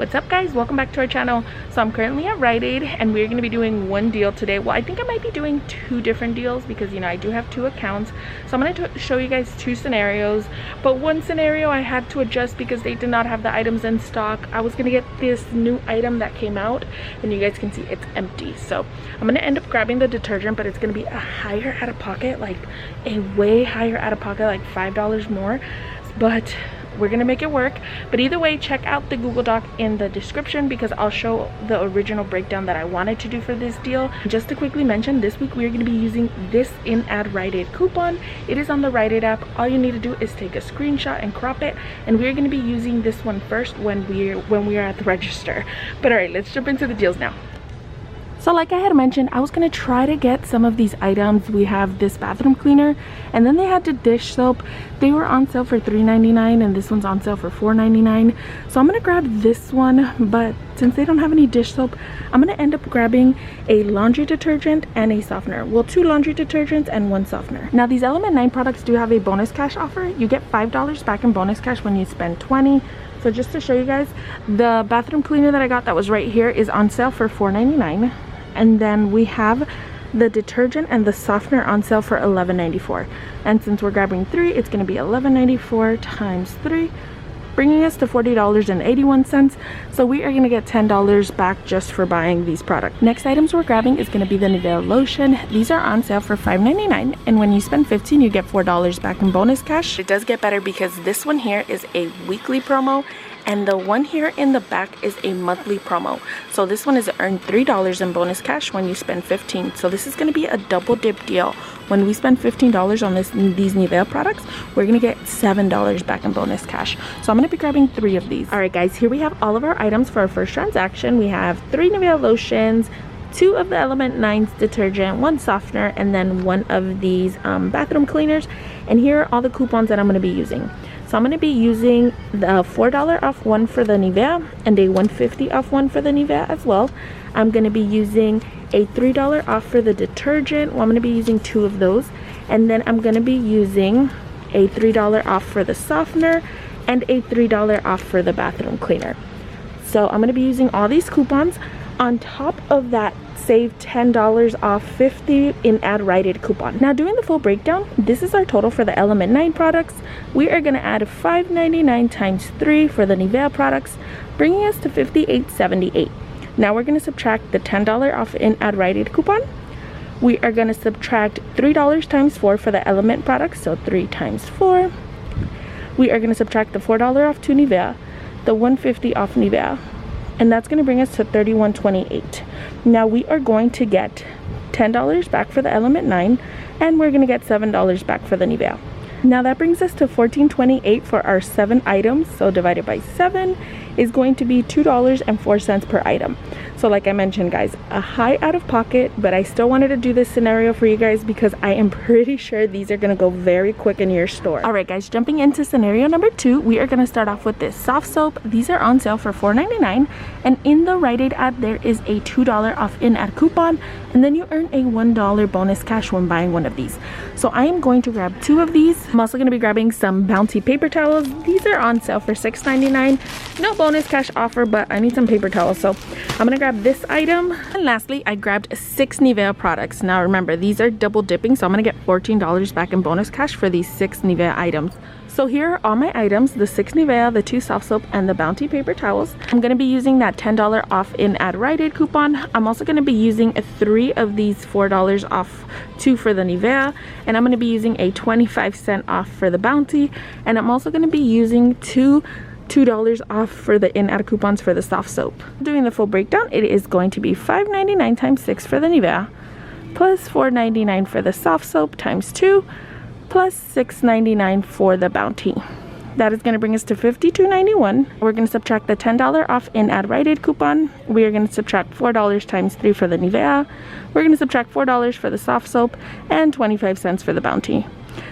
What's up guys, welcome back to our channel. So I'm currently at Rite Aid and we're going to be doing one deal today. Well, I think I might be doing two different deals because I do have two accounts. So I'm going to show you guys two scenarios, but one scenario I had to adjust because they did not have the items in stock. I was going to get this new item that came out and you guys can see it's empty. So I'm going to end up grabbing the detergent, but it's going to be a higher out of pocket, like a way higher out of pocket, like $5 more, but we're gonna make it work. But either way, check out the Google Doc in the description because I'll show the original breakdown that I wanted to do for this deal. Just to quickly mention, this week we're gonna be using this in-ad Rite Aid coupon. It is on the Rite Aid app. All you need to do is take a screenshot and crop it, and we're gonna be using this one first when we are at the register. But all right, let's jump into the deals now. So like I had mentioned, I was gonna try to get some of these items. We have this bathroom cleaner, and then they had the dish soap. They were on sale for $3.99 and this one's on sale for $4.99. So I'm gonna grab this one, but since they don't have any dish soap, I'm gonna end up grabbing a laundry detergent and a softener. Well, two laundry detergents and one softener. Now these Element 9 products do have a bonus cash offer. You get $5 back in bonus cash when you spend $20. So just to show you guys, the bathroom cleaner that I got that was right here is on sale for $4.99. And then we have the detergent and the softener on sale for $11.94. And since we're grabbing three, it's going to be $11.94 times 3, bringing us to $40.81. So we are going to get $10 back just for buying these products. Next items we're grabbing is going to be the Nivea lotion. These are on sale for $5.99, and when you spend $15 you get $4 back in bonus cash. It does get better because this one here is a weekly promo, and the one here in the back is a monthly promo. So this one is earned $3 in bonus cash when you spend $15. So this is going to be a double dip deal. When we spend $15 on these Nivea products, we're going to get $7 back in bonus cash. So I'm going to be grabbing 3 of these. Alright guys, here we have all of our items for our first transaction. We have 3 Nivea lotions, 2 of the Element 9's detergent, 1 softener, and then 1 of these bathroom cleaners. And here are all the coupons that I'm going to be using. So I'm going to be using the $4 off one for the Nivea and a $1.50 off one for the Nivea as well. I'm going to be using a $3 off for the detergent. Well, I'm going to be using 2 of those. And then I'm going to be using a $3 off for the softener and a $3 off for the bathroom cleaner. So I'm going to be using all these coupons on top of that save $10 off 50 in-ad Rite Aid coupon. Now doing the full breakdown, this is our total for the Element 9 products. We are going to add $5.99 times 3 for the Nivea products, bringing us to $58.78. Now we're going to subtract the $10 off in-ad Rite Aid coupon. We are going to subtract $3 times 4 for the Element products, so 3 times 4. We are going to subtract the $4 off to Nivea, the $1.50 off Nivea, and that's going to bring us to $31.28. Now we are going to get $10 back for the Element 9, and we're going to get $7 back for the Nivea. Now that brings us to $14.28 for our 7 items. So divided by 7 is going to be $2.04 per item. So like I mentioned guys, a high out of pocket, but I still wanted to do this scenario for you guys because I am pretty sure these are going to go very quick in your store. Alright guys, jumping into scenario number 2, we are going to start off with this soft soap. These are on sale for $4.99, and in the Rite Aid ad there is a $2 off in-ad coupon, and then you earn a $1 bonus cash when buying one of these. So I am going to grab 2 of these. I'm also going to be grabbing some Bounty paper towels. These are on sale for $6.99. No bonus cash offer, but I need some paper towels, so I'm going to grab this item. And lastly, I grabbed 6 Nivea products. Now remember, these are double dipping, so I'm going to get $14 back in bonus cash for these 6 Nivea items. So here are all my items, the 6 Nivea, the 2 soft soap, and the Bounty paper towels. I'm going to be using that $10 off in-ad Rite Aid coupon. I'm also going to be using 3 of these $4 off, 2 for the Nivea, and I'm going to be using a 25-cent off for the Bounty, and I'm also going to be using $2 off for the in-ad coupons for the soft soap. Doing the full breakdown, it is going to be $5.99 times 6 for the Nivea, plus $4.99 for the soft soap times 2, plus $6.99 for the Bounty. That is going to bring us to $52.91. We're going to subtract the $10 off in-ad Rite Aid coupon. We are going to subtract $4 times 3 for the Nivea. We're going to subtract $4 for the soft soap and 25 cents for the Bounty.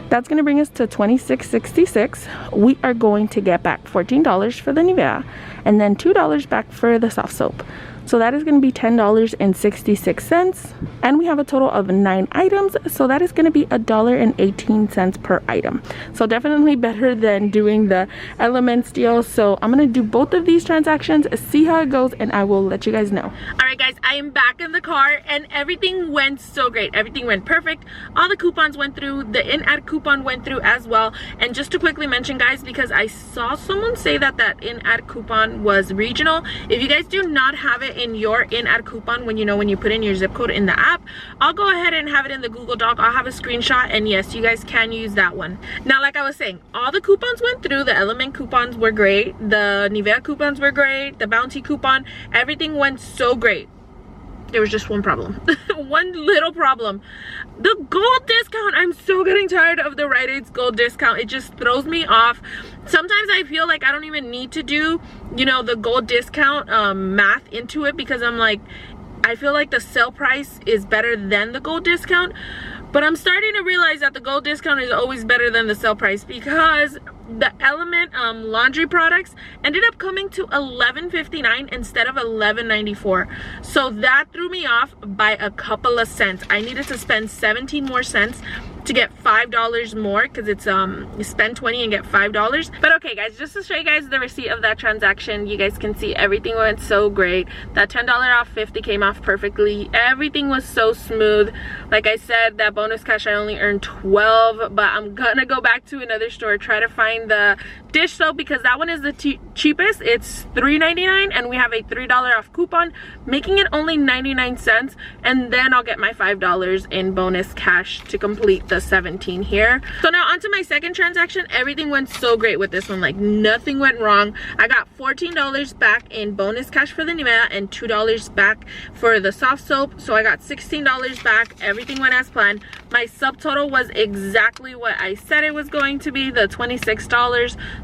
That's going to bring us to $26.66. We are going to get back $14 for the Nivea and then $2 back for the soft soap. So that is going to be $10.66, and we have a total of 9 items, so that is going to be $1.18 per item. So definitely better than doing the Elements deal. So I'm going to do both of these transactions, see how it goes, and I will let you guys know. All right guys, I am back in the car and everything went so great. Everything went perfect. All the coupons went through, the in-ad coupon went through as well. And just to quickly mention guys, because I saw someone say that in-ad coupon was regional, if you guys do not have it in your in-ad coupon, when you put in your zip code in the app, I'll go ahead and have it in the Google Doc. I'll have a screenshot, and yes, you guys can use that one. Now, like I was saying, all the coupons went through. The Element coupons were great, the Nivea coupons were great, the Bounty coupon, everything went so great. There was just one problem. One little problem. The gold discount. I'm so getting tired of the Rite Aid's gold discount. It just throws me off. Sometimes I feel like I don't even need to do, the gold discount math into it, because I'm like, I feel like the sale price is better than the gold discount. But I'm starting to realize that the gold discount is always better than the sale price, because the Element laundry products ended up coming to $11.59 instead of $11.94. So that threw me off by a couple of cents. I needed to spend 17 more cents to get $5 more, because it's you spend 20 and get $5. But okay guys, just to show you guys the receipt of that transaction, you guys can see everything went so great. That $10 off 50 came off perfectly. Everything was so smooth. Like I said, that bonus cash I only earned 12, but I'm gonna go back to another store, try to find the dish soap, because that one is the cheapest. It's $3.99 and we have a $3 off coupon, making it only 99 cents, and then I'll get my $5 in bonus cash to complete the 17 here. So now onto my second transaction. Everything went so great with this one, like nothing went wrong. I got $14 back in bonus cash for the Nivea and $2 back for the soft soap, so I got $16 back. Everything went as planned. My subtotal was exactly what I said it was going to be, the $26.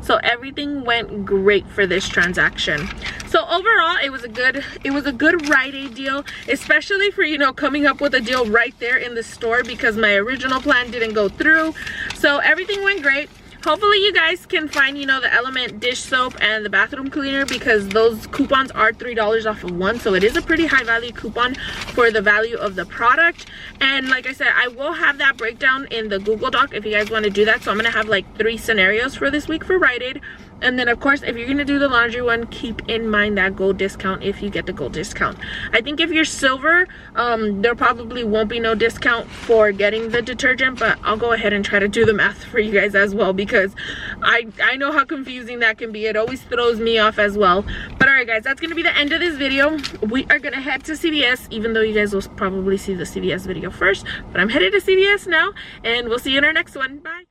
So everything went great for this transaction. So overall, it was a good Rite Aid deal, especially for coming up with a deal right there in the store, because my original plan didn't go through. So everything went great. Hopefully you guys can find the Element dish soap and the bathroom cleaner, because those coupons are $3 off of one, so it is a pretty high value coupon for the value of the product. And like I said, I will have that breakdown in the Google Doc if you guys want to do that. So I'm gonna have like 3 scenarios for this week for Rite Aid. And then of course, if you're gonna do the laundry one, keep in mind that gold discount if you get the gold discount. I think if you're silver, there probably won't be no discount for getting the detergent, but I'll go ahead and try to do the math for you guys as well, because I know how confusing that can be. It always throws me off as well. But alright guys, that's gonna be the end of this video. We are gonna head to CVS, even though you guys will probably see the CVS video first, but I'm headed to CVS now, and we'll see you in our next one. Bye.